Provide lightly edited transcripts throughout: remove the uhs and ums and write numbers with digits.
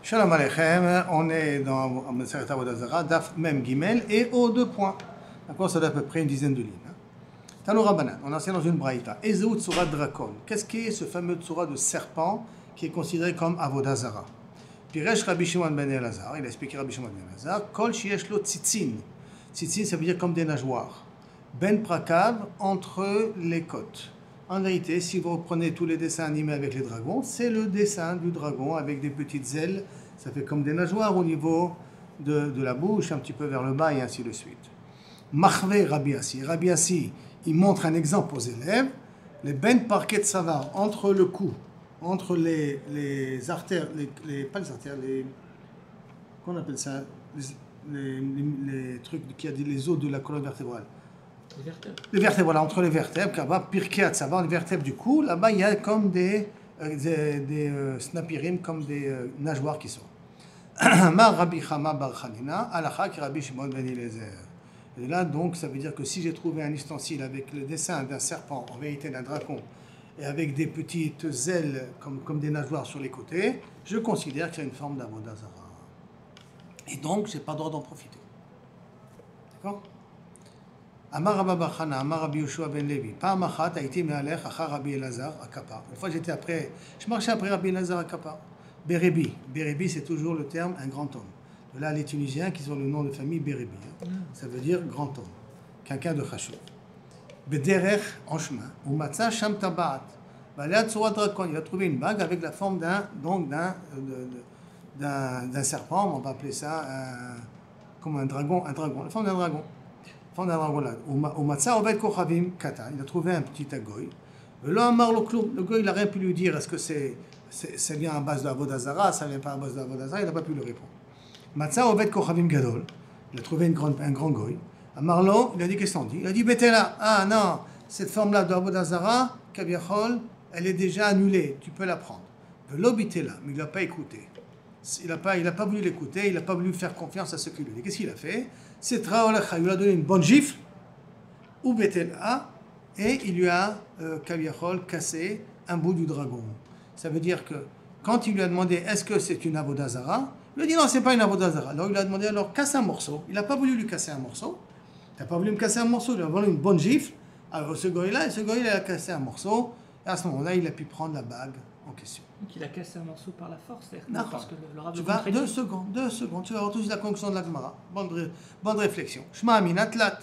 Shalom Aleichem, on est dans Masechet Avodat Zarah, Daf Mem Gimel, et aux deux points. D'accord, ça doit à peu près une dizaine de lignes. Tano Rabbanan, on enseigne dans une braïta. Ezeu Tzura Drakon. Qu'est-ce qu'est ce fameux Tzura de serpent qui est considéré comme Avodah Zarah? Piresh Rabbi Shimon ben Elazar, il a expliqué Rabbi Shimon ben Elazar, Kol Shiesh Lo Tzitzin. Tzitzin, ça veut dire comme des nageoires. Ben Prakav, entre les côtes. En vérité, si vous reprenez tous les dessins animés avec les dragons, c'est le dessin du dragon avec des petites ailes. Ça fait comme des nageoires au niveau de la bouche, un petit peu vers le bas et ainsi de suite. Machve Rabbi Assi. Rabbi Assi, il montre un exemple aux élèves. Les ben parquet savar, entre le cou, entre les artères, pas les artères, qu'on appelle ça, les trucs qui a les os de la colonne vertébrale. Les vertèbres. Les vertèbres, voilà, entre les vertèbres, là-bas, pirkeat savar, les vertèbres du cou, là-bas, il y a comme des snapirim, comme des nageoires qui sont. Mar Rabbi Chama bar Chanina, alacha ki Rabbi Shimon ben Eliezer. Et là, donc, ça veut dire que si j'ai trouvé un ustensile avec le dessin d'un serpent, en vérité d'un dragon, et avec des petites ailes comme des nageoires sur les côtés, je considère que c'est une forme d'Avodah Zarah. Et donc, je n'ai pas le droit d'en profiter. D'accord? Amar Rabba bar Chana, Amar Rabbi Yoshua ben Levi. Pa'am achat haïti me'alech achar Rabbi Elazar à Kapar. Une fois, je marchais après Rabbi Elazar à Kapar. Bérébi. Bérébi, c'est toujours le terme un grand homme. De là, les Tunisiens qui ont le nom de famille Bérébi. Ça veut dire grand homme. Quelqu'un de chachou. Bederech, en chemin. Ou matza sham tabat. Baléat surat drakon. Il a trouvé une bague avec la forme d'un serpent. On va appeler ça comme un dragon. La forme d'un dragon. Au matza ovet kochavim katan. Il a trouvé un petit agoy. Le goy, il n'a rien pu lui dire. Est-ce que c'est bien à base de Avodah Zarah, ça vient pas à base de Avodah Zarah, il n'a pas pu lui répondre. Matza Ovet Kochavim Gadol, il a trouvé un grand goy. À Marlon, il a dit qu'est-ce qu'on dit? Il a dit Betela, ah non, cette forme-là de Avodah Zarah, Kaviachol, elle est déjà annulée, tu peux la prendre. Velo Betela, mais il n'a pas écouté. Il n'a pas voulu l'écouter, il n'a pas voulu faire confiance à ce qu'il lui dit. Qu'est-ce qu'il a fait? C'est Traolacha, il lui a donné une bonne gifle, ou Betela, et il lui a, Kaviachol, cassé un bout du dragon. Ça veut dire que quand il lui a demandé est-ce que c'est une Avodah Zarah, il lui a dit non, c'est pas une Avodah Zarah. Alors il lui a demandé alors casse un morceau. Il n'a pas voulu lui casser un morceau. Tu n'as pas voulu me casser un morceau, il a voulu une bonne gifle. Alors ce goy-là, il a cassé un morceau. Et à ce moment-là, il a pu prendre la bague en question. Donc il a cassé un morceau par la force, non, parce que le Rav tu vas 2 secondes. Tu vas avoir toute la conclusion de la Gemara. Bonne réflexion. Shema Amina Tlat.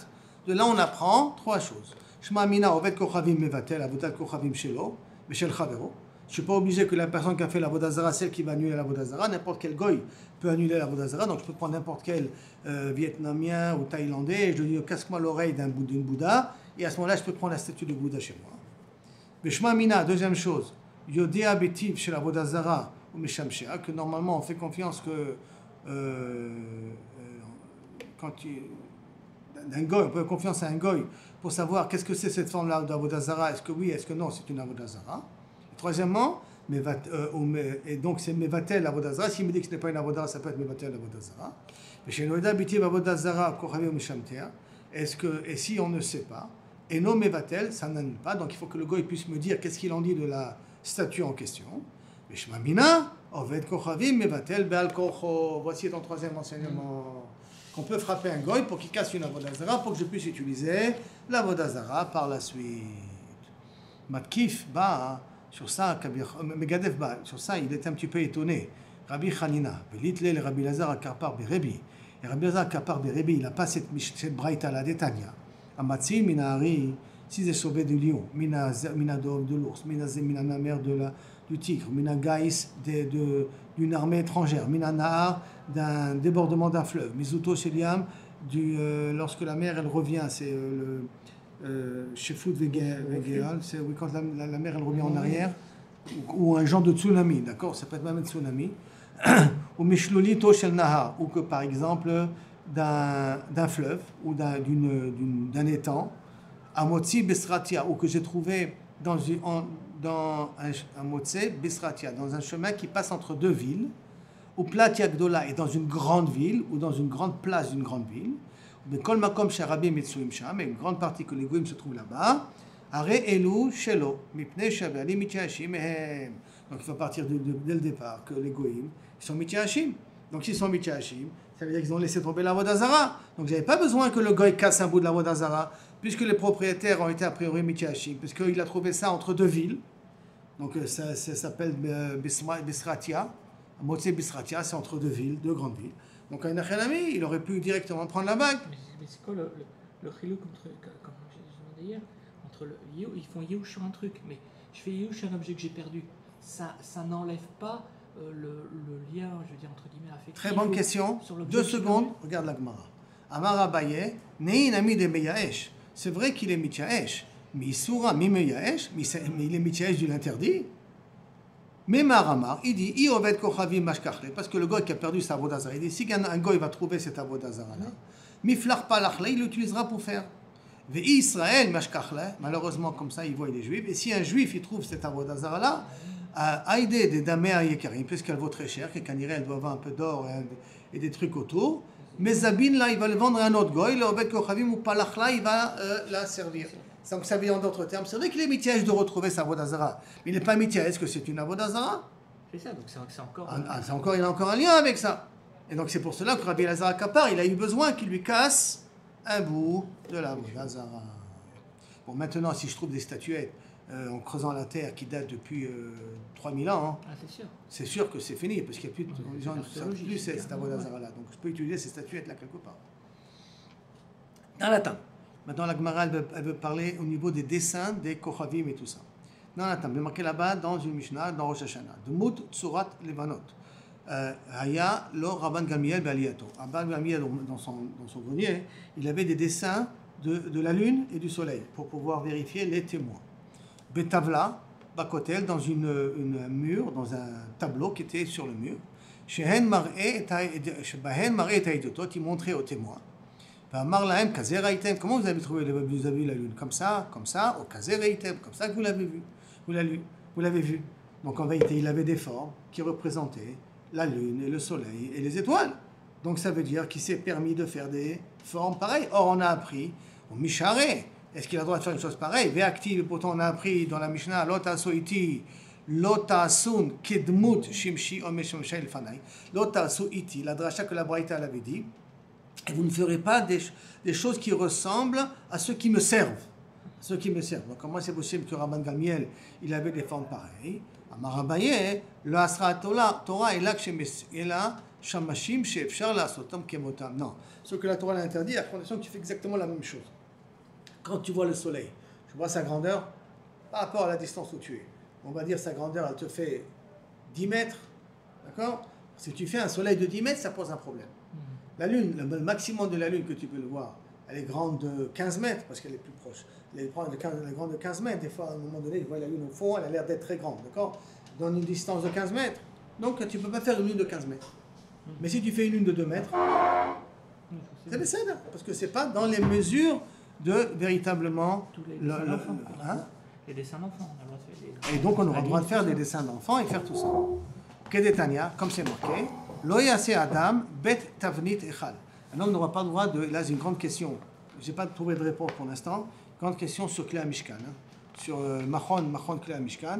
De là, on apprend 3 choses. Shema Amina Ovet Kochavim Mevatel Avodat Kochavim Shelo, Meshel Chavero. Je ne suis pas obligé que la personne qui a fait l'Avodah Zarah, celle qui va annuler l'Avodah Zarah, n'importe quel goy peut annuler l'Avodah Zarah. Donc je peux prendre n'importe quel Vietnamien ou Thaïlandais et je lui dis casse-moi l'oreille d'une Bouddha et à ce moment-là je peux prendre la statue de Bouddha chez moi. Beshma Mina, deuxième chose, Yodéa Betiv chez l'Avodah Zarah ou Meshamshea, que normalement on fait confiance que d'un goy, on peut faire confiance à un goy pour savoir qu'est-ce que c'est cette forme-là d'Avodah Zarah, est-ce que oui, est-ce que non, c'est une Avodah Zarah. Troisièmement, et donc c'est Mevatel Avodah Zarah. S'il me dit que ce n'est pas une Avodah, ça peut être Mevatel Avodah Zarah. Mais chez Noéda Bitiv Avodah Zarah, Kochavim Mishamtea, et si on ne sait pas, et non Mevatel, ça n'annule pas, donc il faut que le goy puisse me dire qu'est-ce qu'il en dit de la statue en question. Mais Shema Mina, Oved Kochavim Mevatel Be'al Kocho. Voici ton troisième enseignement. Qu'on peut frapper un goy pour qu'il casse une Avodah Zarah, pour que je puisse utiliser l'Avodah Zarah par la suite. Matkif, sur ça, Megadef Ba, sur ça, il était un petit peu étonné. Rabbi Chanina, Belitle, le Rabbi Lazar à Kapar Berebi. Et Rabbi Lazar à Kapar Berebi, il n'a pas cette braïta là d'Etania. Amatzi, Minari, si c'est sauvé du lion, Mina de l'ours, Mina la mer du tigre, Mina Gaïs d'une armée étrangère, Mina Nahar d'un débordement d'un fleuve, Mizuto Sheliam, lorsque la mer elle revient, c'est chez Foot Vegeal, c'est quand la mer elle revient en arrière, ou un genre de tsunami, d'accord? Ça peut être même un tsunami. Ou Mishlulito Shel Nahar, ou que par exemple d'un fleuve, ou d'un étang, Amotzi Besratia, ou que j'ai trouvé dans un Motse Besratia, dans un chemin qui passe entre 2 villes, ou Platia Gdola est dans une grande ville, ou dans une grande place d'une grande ville. Mais kol makom sharabim mitsuim sham, une grande partie que les goyim se trouvent là-bas. Are elu shelo, mipnei shaverim mitchashim mehem. Donc il faut partir dès le départ que les goïms, ils sont mityaashim. Donc s'ils sont mityaashim, ça veut dire qu'ils ont laissé tomber la Avodah Zara. Donc vous n'avez pas besoin que le goy casse un bout de la Avodah Zara, puisque les propriétaires ont été a priori mityaashim, puisqu'il a trouvé ça entre deux villes. Donc ça s'appelle Bisratia. Motse Bisratia, c'est entre deux villes, deux grandes villes. Donc un Achelami, il aurait pu directement prendre la bague. Mais c'est quoi le chiluk entre, comme je demandais hier, entre ils font Yehush sur un truc, mais je fais Yehush sur un objet que j'ai perdu. Ça n'enlève pas le lien, je veux dire, entre guillemets, affectif. Très bonne question. 2 secondes, regarde la Gemara. Amar Abaye, Nein ami de Meyaesh. C'est vrai qu'il est Mityaesh. Mais Isura, mi Meyaesh, mais il est Mityaesh de l'interdit. Mais Maramar, il dit, I oved kochavim mashkachle, parce que le goy qui a perdu sa avodah zara, il dit, si un goy va trouver cette avodah zara là, miflach palachle, il l'utilisera pour faire. Ve Israël mashkachle, malheureusement comme ça il voit les juifs, et si un juif il trouve cette avodah zara là, à aider des damés à yekarim, puisqu'elle vaut très cher, qu'elle elle doit avoir un peu d'or et des trucs autour, mais Zabin là il va le vendre à un autre goy, le oved kochavim ou palachla il va la servir. Donc ça veut dire en d'autres termes, c'est vrai qu'il est mityaesh de retrouver sa avodah zara, mais il n'est pas mityaesh, est-ce que c'est une avodah zara? C'est ça, donc c'est encore... il a encore un lien avec ça. Et donc c'est pour cela que Rabbi Elazar Kapar, il a eu besoin qu'il lui casse un bout de la avodah zara. Bon, maintenant, si je trouve des statuettes en creusant la terre qui datent depuis 3000 ans, hein, c'est sûr que c'est fini, parce qu'il n'y a plus les gens ne savent plus cette avodah zara là. Donc je peux utiliser ces statuettes là quelque part. Dans la table. Maintenant, la Gemara, elle veut parler au niveau des dessins, des kochavim et tout ça. Dans la table, il est marqué là-bas dans une Mishnah, dans Rosh Hashanah. Demut Tsurat Levanot. Haya lo Rabban Gamliel Be'aliyato. Rabban Gamliel, dans son grenier, il avait des dessins de la lune et du soleil pour pouvoir vérifier les témoins. Betavla, Bakotel, dans un mur, dans un tableau qui était sur le mur. Shehen Mar'e et Taïdotot, il montrait aux témoins. Comment vous avez trouvé la lune? Comme ça, au Kazereitem, comme ça que vous l'avez vu. Vous l'avez vu. Donc en vérité, il avait des formes qui représentaient la lune et le soleil et les étoiles. Donc ça veut dire qu'il s'est permis de faire des formes pareilles. Or, on a appris au Misharé. Est-ce qu'il a le droit de faire une chose pareille? Véactive, pourtant on a appris dans la Mishnah, Lota Soiti, Lota Sun, Kedmut, Shimshi, Omeshomshel Fanai. Lota Soiti, la dracha que la Braïta l'avait dit. Et vous ne ferez pas des choses qui ressemblent à ceux qui me servent. Donc, comment c'est possible que Rabban Gamliel, il avait des formes pareilles? Amar Abaye, le Asra Torah est là que là, Shamashim, Sheefshar, la Sotam, Kemotam. Non. Ce que la Torah l'a interdit, à condition que tu fais exactement la même chose. Quand tu vois le soleil, tu vois sa grandeur par rapport à la distance où tu es. On va dire sa grandeur, elle te fait 10 mètres. D'accord? Si tu fais un soleil de 10 mètres, ça pose un problème. La Lune, le maximum de la Lune que tu peux le voir, elle est grande de 15 mètres parce qu'elle est plus proche. Elle est grande de 15 mètres. Des fois, à un moment donné, tu vois la Lune au fond, elle a l'air d'être très grande, d'accord? Dans une distance de 15 mètres. Donc, tu ne peux pas faire une Lune de 15 mètres. Mais si tu fais une Lune de 2 mètres, c'est le cèdre, parce que ce n'est pas dans les mesures de véritablement... Les dessins d'enfants. Et donc, on aura le droit de faire des dessins d'enfants et faire tout ça. Kedetania, comme c'est marqué, Lo yase Adam bet tavnit echal. Un homme n'aura pas le droit de... Là, c'est une grande question. Je n'ai pas trouvé de réponse pour l'instant. Grande question sur Klei Mishkan. Sur Machon Klei Mishkan.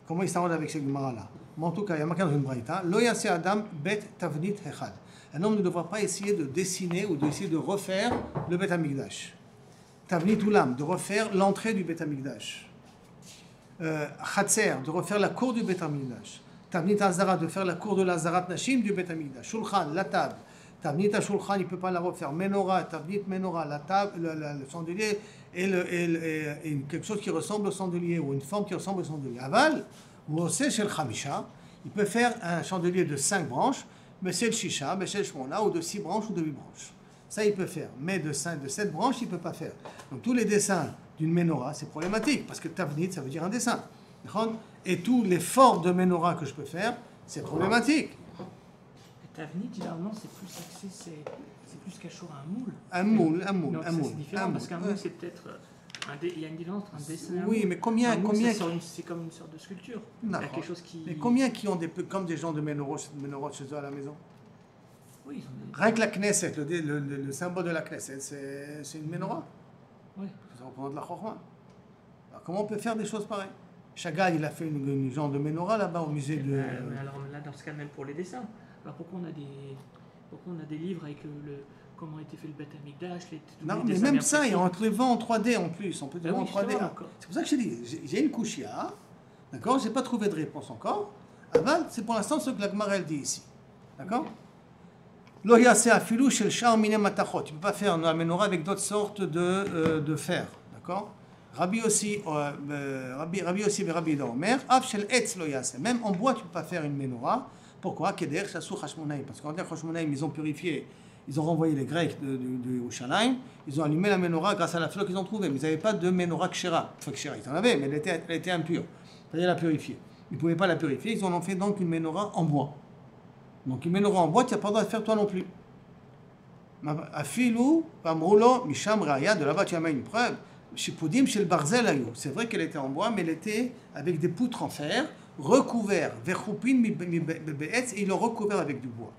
Comment il s'arrange avec ces Gemara-là? Mais en tout cas, il y a marqué dans une braïta. Lo yase Adam bet tavnit echal. Un homme ne devra pas essayer de dessiner ou d'essayer de refaire le Bet Hamikdash. Tavnit Ulam, de refaire l'entrée du Bet Hamikdash. Chatzer, de refaire la cour du Bet Hamikdash. Tavnit Azara, de faire la cour de la Zarat Nashim du Bet Hamikdash. Shulchan, la table. Tavnit Shulchan, il ne peut pas la refaire. Menorah, Tavnit Menorah, la table, le chandelier et quelque chose qui ressemble au chandelier ou une forme qui ressemble au chandelier. Aval, ou aussi chez le Khamisha, il peut faire un chandelier de 5 branches, mais c'est le Shisha, mais c'est le Shmona, ou de 6 branches ou de 8 branches. Ça, il peut faire. Mais de 7 branches, il ne peut pas faire. Donc tous les dessins d'une menorah, c'est problématique, parce que Tavnit, ça veut dire un dessin. Et tous les formes de menorah que je peux faire, c'est problématique. Et Tavnit, généralement, c'est plus axé, c'est plus qu'Achour à un moule. Un moule. Donc, c'est différent, parce qu'un moule, c'est peut-être... il y a une différence entre un dessin et un oui, moule. mais combien c'est comme une sorte de sculpture. Non. Il y a quelque chose qui... Mais combien qui ont comme des gens de menorah chez eux à la maison? Oui, ils ont des... Rien que la Knesset, le symbole de la Knesset, c'est une menorah. Oui. Ça représente la Chorma. Alors comment on peut faire des choses pareilles? Chagall, il a fait une genre de menorah là-bas au musée de... Alors là, dans ce cas, même pour les dessins. Alors pourquoi on a des livres avec comment a été fait le Beth Amikdash, Non, les mais dessins même bien ça, précis. on te les vend en 3D en plus. On peut te Ah le oui, vendre en 3D. justement, Ah. encore. C'est pour ça que je te dis, j'ai une couchia, d'accord? J'ai pas trouvé de réponse encore. Aval, c'est pour l'instant ce que la Gemara elle dit ici. D'accord? Lo yaseh afilou shel shar mine matachot. Tu ne peux pas faire la menorah avec d'autres sortes de fer. D'accord? Rabbi aussi et Rabbi Omer, af shel etz lo yaseh. Même en bois, tu ne peux pas faire une menorah. Pourquoi? Keder shasou Hashmonaïm. Parce qu'en Hashmonaïm, ils ont purifié, ils ont renvoyé les Grecs de Yerushalayim, ils ont allumé la menorah grâce à la fleur qu'ils ont trouvée. Mais ils n'avaient pas de menorah kshera. Enfin, kshera, ils en avaient, mais elle était impure. Il fallait la purifier. Ils ne pouvaient pas la purifier, ils en ont fait donc une menorah en bois. Donc une menorah en bois, tu n'as pas le droit de faire toi non plus. Afilou, Pamroulo, Misham Raya, de là-bas tu amènes une preuve. Chez Poudim, chez le Barzel Ayou. C'est vrai qu'elle était en bois, mais elle était avec des poutres en fer, recouvert, Verchoupin, et ils l'ont recouvert avec du bois.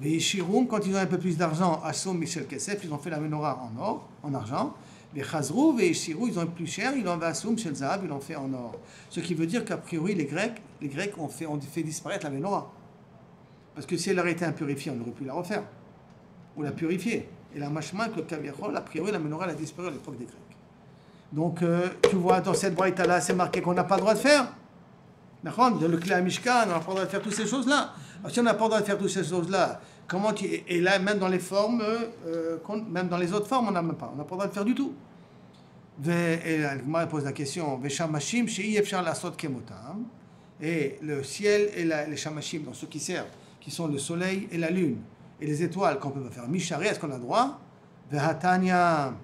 Les Shiroum, quand ils ont un peu plus d'argent, Assom, Michel Kessef, ils ont fait la menorah en or, en argent. Les Chazrou et Shirou, ils ont plus cher, ils l'ont fait Assom, Shel Zahab, ils l'ont fait en or. Ce qui veut dire qu'a priori, les Grecs ont fait disparaître la menorah. Parce que si elle aurait été impurifiée, on aurait pu la refaire. Ou la purifier. Et la machma, que le kaviachol, a priori, la menorah elle a disparu à l'époque des Grecs. Donc, tu vois, dans cette braïta-là, c'est marqué qu'on n'a pas le droit de faire. Dans le Klei Mishkan, on n'a pas le droit de faire toutes ces choses-là. Alors, si on n'a pas le droit de faire toutes ces choses-là, comment tu... Et là, même dans les formes, même dans les autres formes, on n'a même pas. On n'a pas le droit de faire du tout. Et la Gemara pose la question, Veshamashim, Shei Efshar Lasot Kemotam. Et le ciel et les Shamashim, dans ceux qui servent, qui sont le soleil et la lune, et les étoiles qu'on peut pas faire. Mishari, est-ce qu'on a le droit? Vehatanya,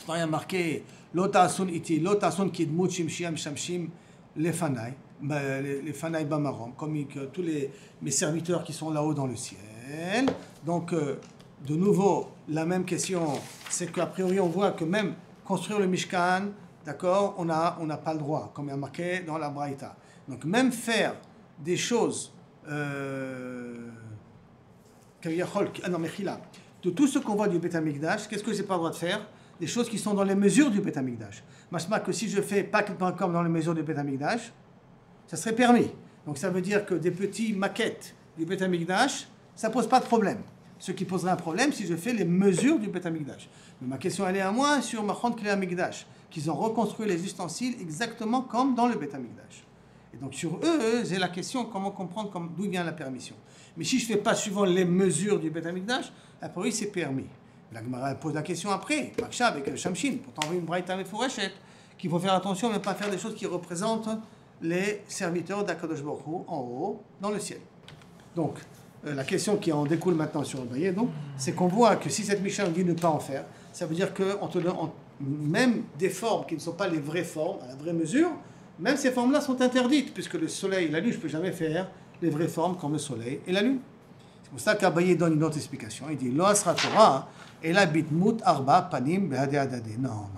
il y a marqué, Lotasun iti, Lotasun kidmut shimshim shamshim lefanai, lefanai bamarom, comme tous mes serviteurs qui sont là-haut dans le ciel. Donc, de nouveau, la même question, c'est qu'a priori, on voit que même construire le Mishkan, d'accord, on n'a pas le droit, comme il y a marqué dans la Braïta. Donc, même faire des choses de tout ce qu'on voit du Beth Amikdash, qu'est-ce que j'ai pas le droit de faire? Des choses qui sont dans les mesures du Beth Amikdash. Machma que si je fais pas comme dans les mesures du Beth Amikdash, ça serait permis. Donc ça veut dire que des petits maquettes du Beth Amikdash, ça pose pas de problème. Ce qui poserait un problème si je fais les mesures du Beth Amikdash. Mais ma question elle est à moi sur Machon Klei Amikdash, qu'ils ont reconstruit les ustensiles exactement comme dans le Beth Amikdash. Et donc sur eux, j'ai la question comment comprendre d'où vient la permission. Mais si je ne fais pas suivant les mesures du Beth Amikdash, a priori c'est permis. La Gemara pose la question après, Maksha avec le Shamshin, pour t'envoyer une braïta avec Fourechet, qu'il faut faire attention, mais pas faire des choses qui représentent les serviteurs d'Akadosh Baruch Hu en haut, dans le ciel. Donc, la question qui en découle maintenant sur le Bayé, donc, c'est qu'on voit que si cette Mishnah dit ne pas en faire, ça veut dire qu'on te donne même des formes qui ne sont pas les vraies formes, à la vraie mesure, même ces formes-là sont interdites, puisque le soleil et la lune, je ne peux jamais faire les vraies formes comme le soleil et la lune. C'est pour ça qu'Abaye donne une autre explication. Il dit, Lo asra Torah, et la bitmut arba panim behade adade. Non, non.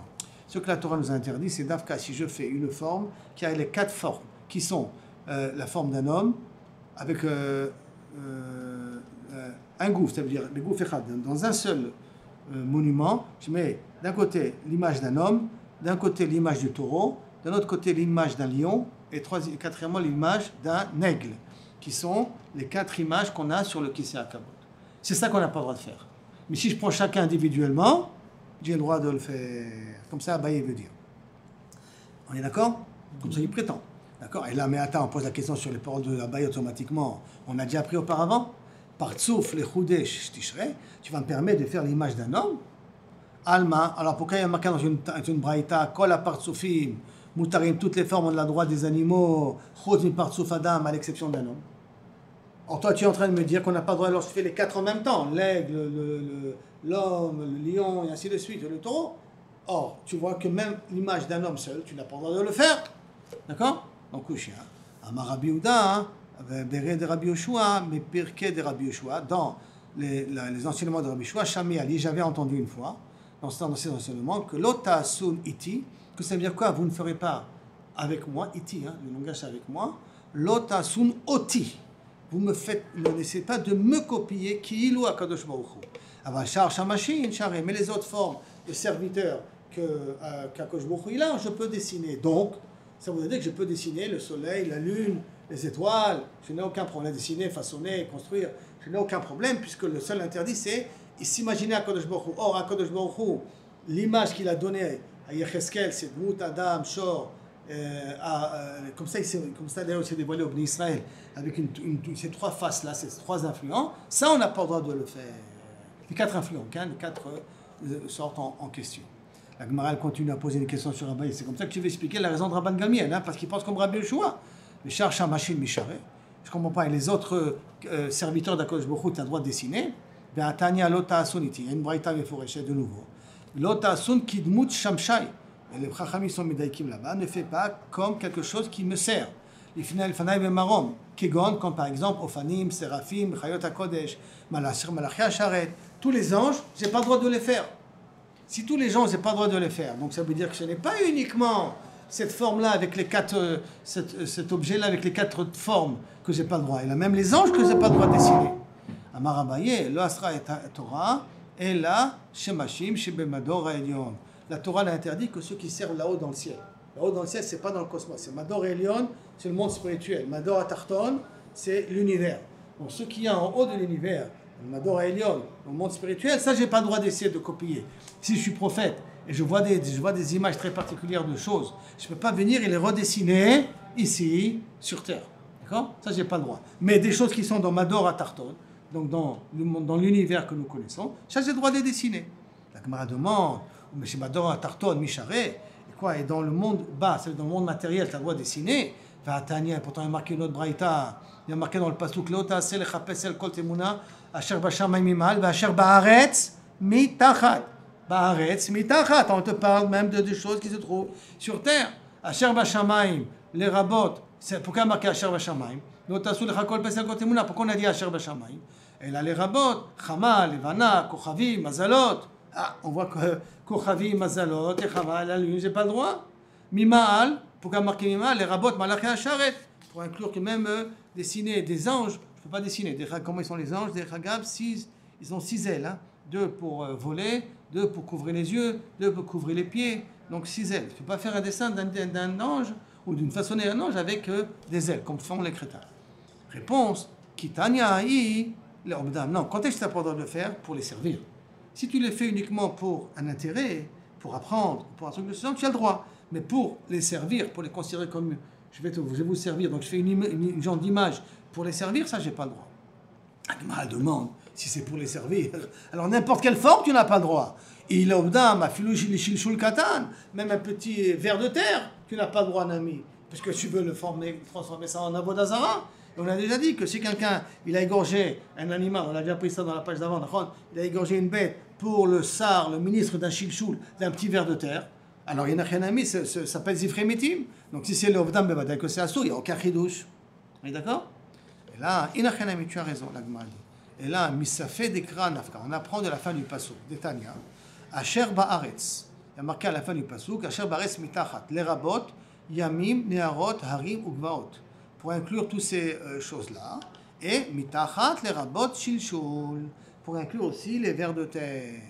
Ce que la Torah nous interdit, c'est d'Afka, si je fais une forme qui a les 4 formes, qui sont la forme d'un homme, avec un gouffre, ça veut dire le gouffre echad, dans un seul monument, je mets d'un côté l'image d'un homme, d'un côté l'image du taureau, d'un autre côté l'image d'un lion, et quatrièmement l'image d'un aigle, qui sont les 4 images qu'on a sur le Kisei HaKavod. C'est ça qu'on n'a pas le droit de faire. Mais si je prends chacun individuellement, j'ai le droit de le faire. Comme ça, Abaye veut dire. On est d'accord? Comme ça, il prétend. D'accord? Et là, mais attends, on pose la question sur les paroles de Abaye automatiquement. On a déjà appris auparavant. Par Tsouf, les Choudesh, Tishrei, tu vas me permettre de faire l'image d'un homme. Alma, alors pourquoi il y a marqué dans une braïta, Kol ha-Partsufim, Mutarim, toutes les formes, on a le droit des animaux, Chod mi Partsuf Adam, à l'exception d'un homme. Or, toi, tu es en train de me dire qu'on n'a pas le droit, alors je fais les 4 en même temps, l'aigle, l'homme, le lion, et ainsi de suite, le taureau. Or, tu vois que même l'image d'un homme seul, tu n'as pas le droit de le faire. D'accord? Donc, Kushia, Amar Rabbi Yehuda, Beret de Rabbi Yoshua, mais Pirkei de Rabbi Yoshua, dans les enseignements de Rabbi Yoshua, Shami Ali, j'avais entendu une fois, dans ces enseignements, que l'ota sun iti, que ça veut dire quoi? Vous ne ferez pas avec moi, iti, le langage avec moi, l'ota sun oti. Vous ne laissez pas de me copier, ki ilu akadosh baruch hu. Aval shar shamashin, share, mais les autres formes de serviteurs qu'Akadosh baruch hu il a, je peux dessiner. Donc, Ça voudrait dire que je peux dessiner le soleil, la lune, les étoiles. Je n'ai aucun problème. Dessiner, façonner, construire. Je n'ai aucun problème puisque le seul interdit c'est s'imaginer à Kadosh Baruch Hu. Or, à Kadosh Baruch Hu, l'image qu'il a donnée à Yecheskel, c'est Dmout, Adam, Shor. Comme ça d'ailleurs c'est dévoilé au Bnei Israël avec ces trois faces là, ces trois influents. Ça, on n'a pas le droit de le faire. Les quatre influents, les quatre sortent en question. La Gemara continue à poser des questions sur Rabbi. C'est comme ça que tu veux expliquer la raison de Rabban Gamliel, parce qu'il pense comme Rabbi Yeshua. Mais cherche un machine Micharé. Je ne comprends pas. Et les autres serviteurs d'Akadosh Baruch Hu, tu as le droit de dessiner. Il y a une braïta méfourechée de nouveau. Lota asun kidmut shamshai. Et les Chachamim sont médaïkim là-bas. Ne fais pas comme quelque chose qui me sert. Les final fanaï marom. Kegon, comme par exemple Ophanim, Séraphim, Chayot HaKodesh, Malachi Asharet. Tous les anges, je n'ai pas le droit de les faire. Si tous les gens, je n'ai pas le droit de les faire, donc ça veut dire que ce n'est pas uniquement cette forme-là avec les quatre, cet objet-là avec les quatre formes que je n'ai pas le droit. Il y a même les anges que je n'ai pas le droit de dessiner. Amar Abaye, lo asra et Torah, et là, shemashim, shebemador ha'elyon. La Torah n'a interdit que ceux qui servent là-haut dans le ciel. Là-haut dans le ciel, c'est pas dans le cosmos. C'est Mador ha'elyon, c'est le monde spirituel. Mador ha'tarton, c'est l'univers. Donc ce qu'il y a en haut de l'univers, le Mador ha'elyon, le monde spirituel, ça, j'ai pas le droit d'essayer de copier. Si je suis prophète et je vois des images très particulières de choses, je ne peux pas venir et les redessiner ici, sur Terre. D'accord ? Ça, j'ai pas le droit. Mais des choses qui sont dans Mador ha'tarton, donc dans l'univers que nous connaissons, ça, j'ai le droit de les dessiner. La Gemara demande, mais chez Mador ha'tarton, Micharé, et quoi ? Et dans le monde bas, c'est dans le monde matériel, tu as le droit de dessiner. Va'atania, pourtant il y a marqué une autre braïta, il y a marqué dans le pasuk, Lo ta'aseh lechapes el kol temuna, asher b'shamayim mimal, v'asher ba'aretz mitachat. Ba'aretz mitachat. On te parle même de des choses qui se trouvent sur terre. Asher b'shamayim, les rabot. Pourquoi marqué asher b'shamayim? Lo ta'aseh lechapes el kol temuna. Pourquoi on a dit asher b'shamayim? Et là les rabot, chama, levana, kochavim, mazalot. Ah, on voit que kochavim, mazalot, et chama, la lune, j'ai pas le droit. Mimal. Pourquoi marquer Mima, les rabots, Malachi Asharet, pour inclure que même dessiner des anges, je ne peux pas dessiner. Comment ils sont les anges? Des Hagab, ils ont 6 ailes. 2 pour voler, 2 pour couvrir les yeux, 2 pour couvrir les pieds. Donc 6 ailes. Tu ne peux pas faire un dessin d'un ange ou d'une façonner un ange avec des ailes, comme font les crétins. Réponse, Kitania I, non, quand est-ce que tu n'as pas le droit de le faire? Pour les servir. Si tu les fais uniquement pour un intérêt, pour apprendre, pour un truc de ce genre, tu as le droit. Mais pour les servir, pour les considérer comme je vais vous servir, donc je fais une genre d'image pour les servir, ça j'ai pas le droit. Agma demande si c'est pour les servir. Alors n'importe quelle forme, tu n'as pas le droit. Il obdam a shilshul katan, même un petit ver de terre, tu n'as pas le droit, ami, parce que tu veux le transformer ça en avodah zara. On a déjà dit que si quelqu'un il a égorgé un animal, on a déjà pris ça dans la page d'avant, il a égorgé une bête pour le sar, le ministre d'un shilshul, d'un petit ver de terre. Alors, il y en a un ami, ça s'appelle Zifremitim. Donc, si c'est le Ovdam Bebadai, que c'est Assour, il n'y a aucun chidouche. On est d'accord? Et là, Inachanami, tu as raison, la Gemara dit. Et là, Misafé Dekra Nafka, on apprend de la fin du Passouk, d'Etania, Asher Ba'aretz. Il y a marqué à la fin du Passouk, Asher Ba'aretz Mitachat, les rabot, Yamim, Neharot, Harim, Ugvaot. Pour inclure toutes ces choses-là. Et Mitachat, les rabot, Shilshul. Pour inclure aussi les vers de terre.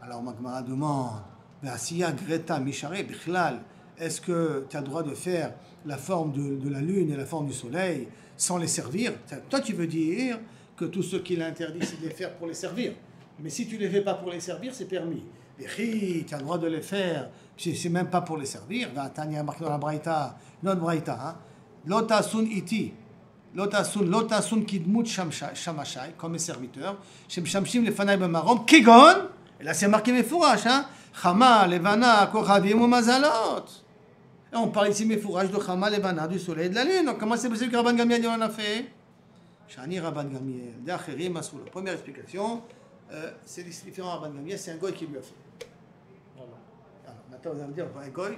Alors, ma Gemara demande, Greta Micharé, Bichlal, est-ce que tu as le droit de faire la forme de la lune et la forme du soleil sans les servir? Toi, tu veux dire que tout ce qu'il a interdit, c'est de les faire pour les servir. Mais si tu ne les fais pas pour les servir, c'est permis. Tu as le droit de les faire, c'est même pas pour les servir. Tania marqué dans la Braïta, notre Braïta, Lotasun iti, Lotasun kidmut shamashai, comme mes serviteurs, Shamshim le fanay b'marom, Kigon, et là c'est marqué mes fourrages, Chama, Levana, Kochavim ou Mazalot. Et on parle ici mes fourrages de Chama, Levana, du soleil et de la lune. Donc comment c'est possible que Rabban Gamliel en a fait? Shani Rabban Gamliel, d'Acherim Masoul. Première explication, c'est différent Rabban Gamliel, c'est un goy qui lui a fait. Alors maintenant vous allez me dire, un goy,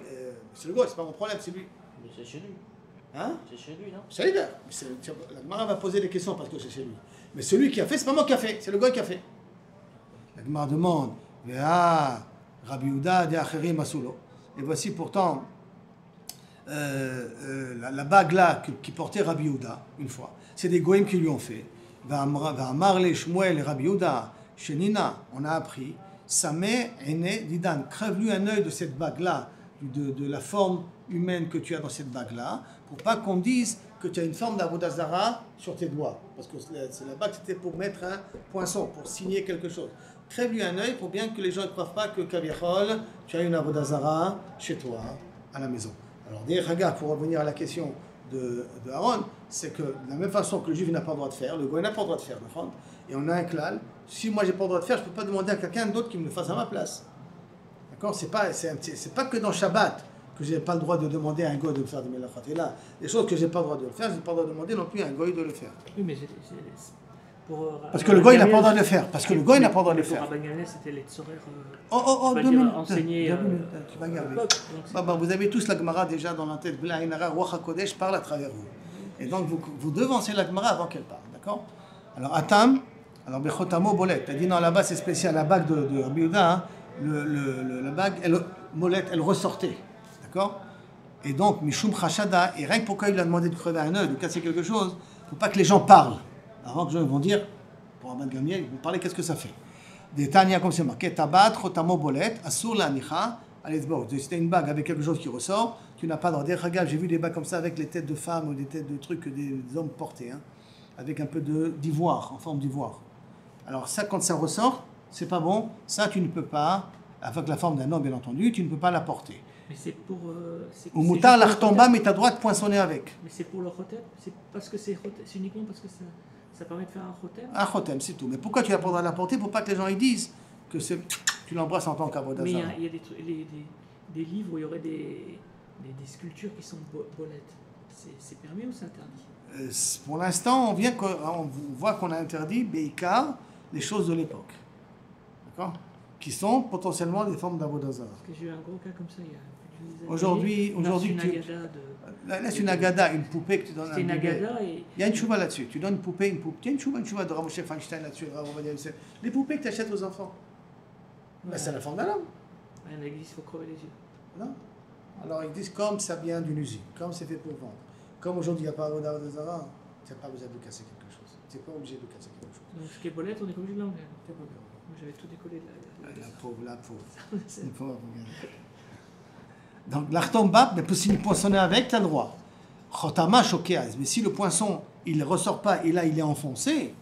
c'est le goy, c'est pas mon problème, c'est lui. Mais c'est chez lui. Hein? C'est chez lui, non? C'est lui. La Gemara va poser des questions parce que c'est chez lui. Mais celui qui a fait, c'est pas moi qui a fait, c'est le goy qui a fait. La Gemara demande, Rabbi Yehuda de Acherim Masulo. Et voici pourtant la bague là qui portait Rabbi Yehuda une fois. C'est des goïms qui lui ont fait. Marle Shmuel et Rabbi Yehuda, chez Nina, on a appris, Sameh Ene Didan, crève-lui un œil de cette bague là de la forme humaine que tu as dans cette bague-là, pour pas qu'on dise que tu as une forme d'Avodah Zara sur tes doigts. Parce que la bague, c'était pour mettre un poinçon, pour signer quelque chose. Crève-lui un œil pour bien que les gens ne croient pas que Kaviachol, tu as une Avodah Zara chez toi, à la maison. Alors, regarde, pour revenir à la question de Aaron, c'est que de la même façon que le juif n'a pas le droit de faire, le goy n'a pas le droit de faire, et on a un klal. Si moi j'ai pas le droit de faire, je peux pas demander à quelqu'un d'autre qui me le fasse à ma place. D'accord? C'est pas que dans Shabbat que j'ai pas le droit de demander à un goy de me faire des melachot. Et là, les choses que j'ai pas le droit de le faire, j'ai pas le droit de demander non plus à un goy de le faire. Oui, mais parce que le goy n'a pas le droit de le faire. Parce que le goy n'a pas le droit de le faire. Pour Rabban Gamliel, c'était les tzorer. 2 minutes. Enseigner. Tu vas garder. Vous avez tous la Gemara déjà dans la tête. Bla Inara, Ruach HaKodesh parle à travers vous. Et donc vous devancez la Gemara avant qu'elle parle. D'accord? Alors, Atam, alors Bechotamo Bolet. Tu as dit non, là-bas c'est spécial. La bague de Rabbi Yehuda, hein, la bague, elle ressortait. D'accord? Et donc, Mishum Chashada, et rien que pourquoi il lui a demandé de crever un œil, de casser quelque chose, il ne faut pas que les gens parlent. Avant que les gens vont dire, pour Rabban Gamliel, ils vont parler, qu'est-ce que ça fait? Des Tanya, comme c'est marqué, Tabat, Chotamo Bolet, Asur la Nicha, Alezbo. Si tu as une bague avec quelque chose qui ressort, tu n'as pas le droit de dire, regarde, j'ai vu des bagues comme ça avec les têtes de femmes ou des têtes de trucs que des hommes portaient, hein, avec un peu d'ivoire, en forme d'ivoire. Alors, ça, quand ça ressort, c'est pas bon, ça, tu ne peux pas, avec la forme d'un homme, bien entendu, tu ne peux pas la porter. Mais c'est pour. Ou moutar l'artomba, mais tu as le droit de poinçonner avec. Mais c'est pour le chotem? C'est parce que c'est uniquement parce que ça permet de faire un chotem? Un chotem, c'est tout. Mais pourquoi tu vas pas la porter? Pour pas que les gens ils disent que tu l'embrasses en tant qu'avodah zara. Mais il y a des livres où il y aurait des sculptures qui sont bolettes. C'est permis ou c'est interdit? Pour l'instant, on voit qu'on a interdit, Beikar, les choses de l'époque. D'accord? Qui sont potentiellement des formes d'avodah zara. Parce que j'ai eu un gros cas comme ça il y a. Aujourd'hui, là, c'est une agada, une poupée que tu donnes à un bébé. Il y a une chouva là-dessus. Tu donnes une poupée. Il y a une chouva de Rav Moshe Feinstein là-dessus. Les poupées que tu achètes aux enfants. Ouais. Ben, c'est la forme d'un homme. Rien n'existe, il faut crever les yeux. Non. Alors ils disent comme ça vient d'une usine, comme c'est fait pour vendre. Comme aujourd'hui il n'y a pas avodah zara, tu n'as pas besoin de casser quelque chose. Tu n'es pas obligé de casser quelque chose. Donc ce qui est bolette, on est obligé de l'enlever. Moi j'avais tout décollé de la pauvre. La pauvre. Donc l'artombab, mais si il poinçonner avec, tu as le droit. Chotama shokeaz, mais si le poinçon il ne ressort pas et là il est enfoncé,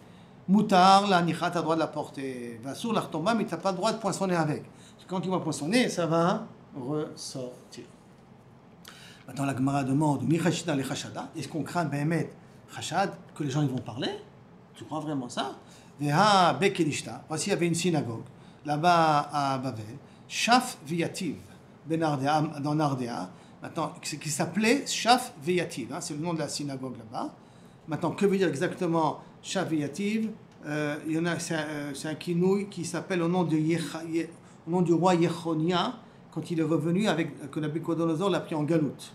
moutar, la nichat, tu as le droit de la porter. Va sur l'artombab, mais tu n'as pas le droit de poinçonner avec. Parce que quand tu vas poinçonner, ça va ressortir. Maintenant la Gemara demande, mi chashida le chashada, est-ce qu'on craint Behemet chashad, que les gens ils vont parler? Tu crois vraiment ça? Veha bekenishta, voici il y avait une synagogue là-bas à Bavel, Shaf Viyativ. Dans Nardéa, maintenant, qui s'appelait Shaf Veyativ, hein, c'est le nom de la synagogue là-bas. Maintenant, que veut dire exactement Shaf Veyativ? C'est un kinouï qui s'appelle au nom du roi Yechonia, quand il est revenu, que Nabucodonosor l'a pris en galoute.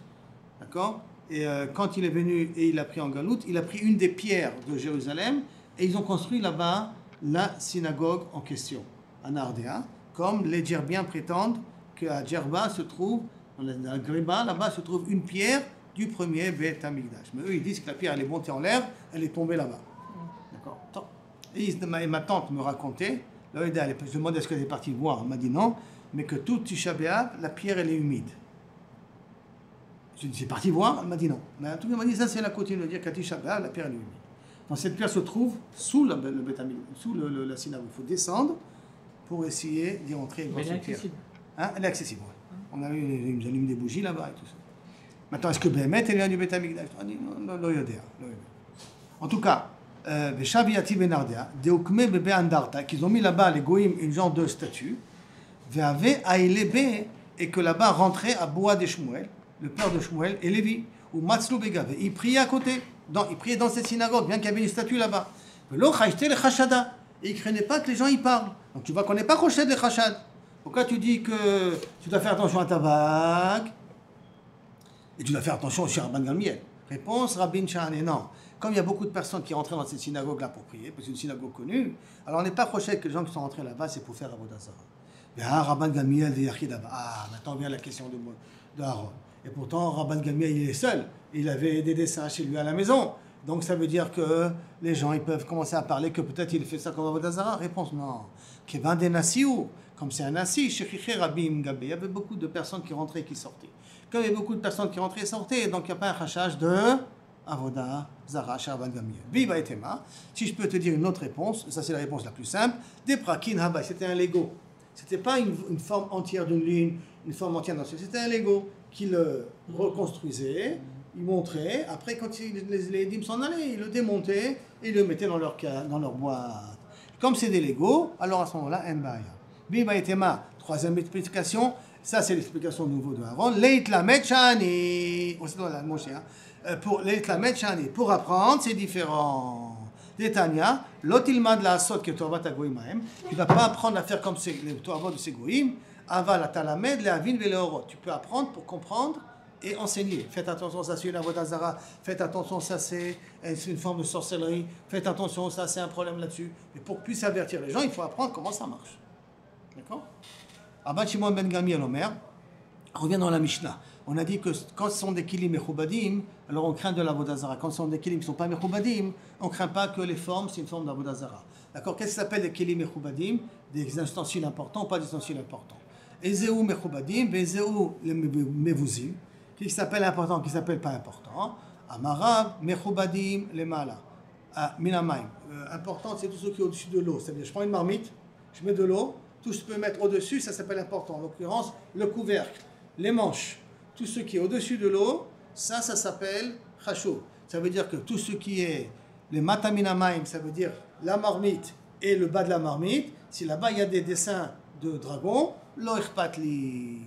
D'accord? Et quand il est venu et il l'a pris en galoute, il a pris une des pierres de Jérusalem et ils ont construit là-bas la synagogue en question, à Nardéa, comme les Djerbiens prétendent qu'à Djerba se trouve, dans la Griba, là-bas se trouve une pierre du premier Beth Amikdash. Mais eux, ils disent que la pierre, elle est montée en l'air, elle est tombée là-bas. D'accord. Et ma tante me racontait, je demandais est-ce qu'elle est partie voir, elle m'a dit non, mais que tout Tisha B'Av, la pierre, elle est humide. Je dis, c'est parti voir, elle m'a dit non. Mais tout le monde m'a dit, ça c'est la coutume de dire qu'à Tisha B'Av, la pierre, elle est humide. Donc cette pierre se trouve sous le Beth Amikdash, sous la synagogue. Il faut descendre pour essayer d'y rentrer. Mais elle est accessible. Hein? Elle est accessible. Ouais. On a eu, ils nous allument des bougies là-bas et tout ça. Maintenant, est-ce que Béhémet, elle vient du Beth Amikdash? On dit non, non, en tout cas, Veshaviyati Benardea, Deokme Bebe Andarta, qu'ils ont mis là-bas, les Goïm, une genre de statue, Veave Ailebe, et que là-bas rentrait à Boa de Shmuel, le père de Shmuel, et Lévi, ou Matzlo Begave. Il priait à côté, il priait dans cette synagogue, bien qu'il y avait une statue là-bas. Velo Chayte le Chashada, et il ne craignait pas que les gens y parlent. Donc tu vois qu'on n'est pas Choshed le Chashad. Pourquoi tu dis que tu dois faire attention à ta bague et tu dois faire attention aussi à Rabban Gamliel? Réponse, Rabbin Shahane, non. Comme il y a beaucoup de personnes qui rentraient dans cette synagogue-là pour prier, parce que c'est une synagogue connue, alors on n'est pas proché que les gens qui sont rentrés là-bas, c'est pour faire Avodah Zara. Mais Rabban Gamliel, maintenant vient la question de Aaron. Et pourtant, Rabban Gamliel, il est seul. Il avait des dessins chez lui à la maison. Donc ça veut dire que les gens ils peuvent commencer à parler que peut-être il fait ça comme Avodah Zara. Réponse non. Kevan de Nassiou, comme c'est un Nassi, Shechiché Rabim Gabé. Il y avait beaucoup de personnes qui rentraient et qui sortaient. Comme il y avait beaucoup de personnes qui rentraient et sortaient, donc il n'y a pas un rachage de Avodah Zara, Sharban Gamiel. Viva et Tema. Si je peux te dire une autre réponse, ça c'est la réponse la plus simple. Des Prakin Habay, c'était un Lego. C'était pas une forme entière d'une ligne, une forme entière d'un. C'était un Lego qui le reconstruisait. Ils montraient, après quand les dîmes s'en allaient, ils le démontaient et ils le mettaient dans leur boîte. Comme c'est des Legos, alors à ce moment-là, Mbaya. Biba et Tema, troisième explication, ça c'est l'explication nouveau de Aaron. Leit Lamed Shani, pour Leit Lamed Shani, pour apprendre, c'est différent. Détania, Lotilmad la Asot que Torvat Agoïmaem, tu ne vas pas apprendre à faire comme les Torvat de ces Goïm, Aval Atalamed, les Avin et les Orot. Tu peux apprendre pour comprendre et enseigner. Faites attention, ça c'est une Avodah Zara. Faites attention, ça c'est une forme de sorcellerie. Faites attention, ça c'est un problème là-dessus. Mais pour que puisse avertir les gens, il faut apprendre comment ça marche. D'accord? Abba Shimon ben Gamiel Omer, on revient dans la Mishnah. On a dit que quand ce sont des kilim mechubadim, alors on craint de l'Avodah Zara. Quand ce sont des kilim qui ne sont pas mechubadim, on ne craint pas que les formes, c'est une forme d'Avodah Zara. D'accord? Qu'est-ce qui s'appelle des kilim mechubadim? Des ustensiles importants ou pas des ustensiles importants? Ezeu mechubadim, vezeu mevuzim. Qui s'appelle important, qui s'appelle pas important. Amarav, mechubadim, lemala. Minamaim. Important, c'est tout ce qui est au-dessus de l'eau. C'est-à-dire, je prends une marmite, je mets de l'eau, tout ce que je peux mettre au-dessus, ça s'appelle important. En l'occurrence, le couvercle, les manches, tout ce qui est au-dessus de l'eau, ça s'appelle chashou. Ça veut dire que tout ce qui est les mataminamaim, ça veut dire la marmite et le bas de la marmite. Si là-bas il y a des dessins de dragons, lo ichpatli.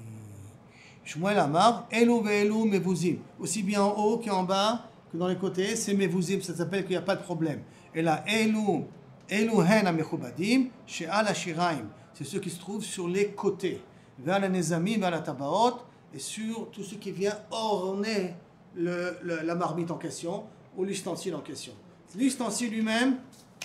Shmuel Amar, Elu ve'elu mevuzim. Aussi bien en haut qu'en bas, que dans les côtés, c'est mevuzim, ça s'appelle qu'il n'y a pas de problème. Et là, Elu hen amechubadim, she'al ashiraim. C'est ceux qui se trouvent sur les côtés. Ve'al nezamim, ve'al tabaot, et sur tout ce qui vient orner la marmite en question, ou l'ustensile en question. L'ustensile lui-même,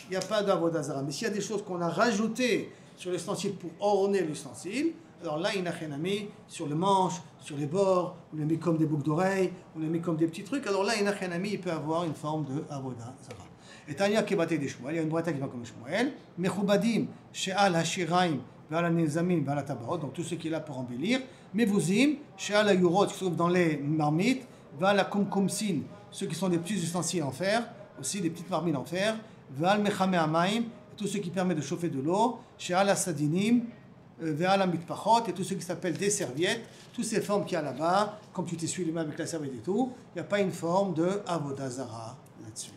il n'y a pas d'Avodah Zara. Mais s'il y a des choses qu'on a rajoutées sur l'ustensile pour orner l'ustensile, alors là, il n'a rien mis sur le manche, sur les bords, on les met comme des boucles d'oreilles, on les met comme des petits trucs. Alors là, il n'a rien mis, il peut avoir une forme de Avodah Zara. Et Tanya qui battait des Shmuel, il y a une braïta qui va comme Shmuel. Mechubadim, she'al hashiraim, ve'al nizamim, ve'al tabaot, donc tout ce qui est là pour embellir. Mevuzim, she'al ayurot, qui se trouvent dans les marmites, ve'al kumkumsin, ceux qui sont des petits ustensiles en fer, aussi des petites marmites en fer. Ve'al mechame amaim, tout ce qui permet de chauffer de l'eau. She'al asadinim, ve'al mitpachot, et tout ce qui s'appelle des serviettes, toutes ces formes qu'il y a là-bas, comme tu t'essuies les mains avec la serviette et tout, il n'y a pas une forme de Avodah Zara là-dessus.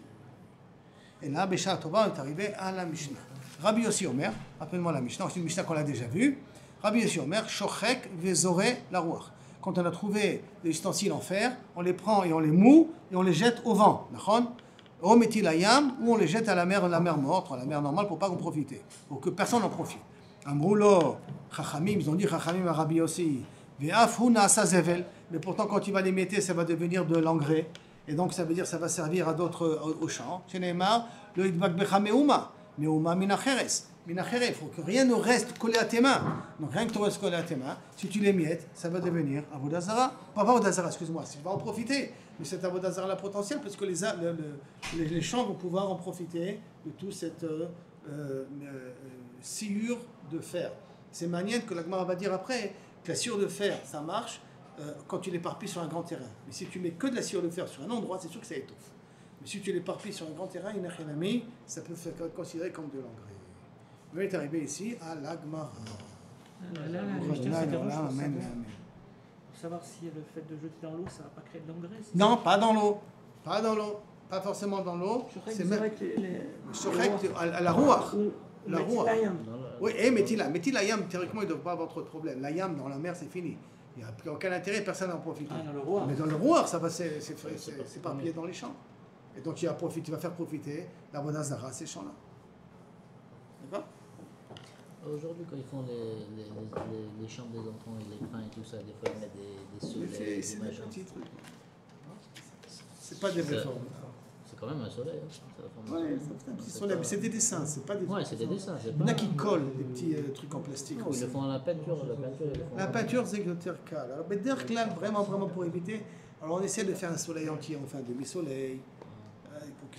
Et là, Béchar Tova est arrivé à la Mishnah. Rabbi Yossi Omer, rappelle-moi la Mishnah, c'est une Mishnah qu'on a déjà vue. Rabbi Yossi Omer, Shochek vezore la ruach. Quand on a trouvé des ustensiles en fer, on les prend et on les moue et on les jette au vent. On met la yam ou on les jette à la mer morte, à la mer normale pour pas qu'on profite, pour que personne n'en profite. Amroulo, Chachamim, ils ont dit Chachamim à Rabbi Yossi. Mais pourtant, quand il va les mettre, ça va devenir de l'engrais. Et donc, ça veut dire que ça va servir à d'autres, aux champs. Chez Neymar, le idbak becha meuma. Meuma minacheres. Minacheres, il faut que rien ne reste collé à tes mains. Donc, rien que tu restes collé à tes mains, si tu les miettes, ça va devenir Avodah Zara. Pas Avodah Zara, excuse-moi, tu vas en profiter. Mais c'est Avodah Zara la potentielle, parce que les champs vont pouvoir en profiter de toute cette sciure de fer. C'est manière que la Gemara va dire après que la sciure de fer, ça marche quand tu l'éparpilles sur un grand terrain. Mais si tu mets que de la sciure de fer sur un endroit, c'est sûr que ça étouffe. Mais si tu l'éparpilles sur un grand terrain, ça peut être considéré comme de l'engrais. On est arrivé ici à la Gemara. Là, je t'interroge pour savoir si le fait de jeter dans l'eau, ça ne va pas créer de l'engrais. Non, pas dans l'eau. Pas dans l'eau. Pas forcément dans l'eau. C'est même à la rouach. La rouach. Oui, et mettez la yam, théoriquement, il ne doit pas avoir trop de problèmes. La yam dans la mer, c'est fini. Il n'y a aucun intérêt, personne n'en profite. Mais dans le rouach, ça va s'éparpiller dans les champs. Et donc, il va faire profiter l'Avodah Zara, ces champs-là. D'accord? Aujourd'hui, quand ils font les chambres des enfants et les pains et tout ça, des fois ils mettent des soleils, c'est des machins. petits trucs. C'est pas des vraies formes. C'est quand même un soleil. Hein. Oui, c'est un petit soleil, mais c'est des dessins, c'est pas des trucs. Ouais, c'est des dessins. Il y en a qui collent des petits trucs en plastique. Non, ils le font à la peinture. La peinture, c'est Derkal. Alors, mais Derkal, vraiment pour éviter. Alors, on essaie de faire un soleil entier, enfin demi-soleil, pour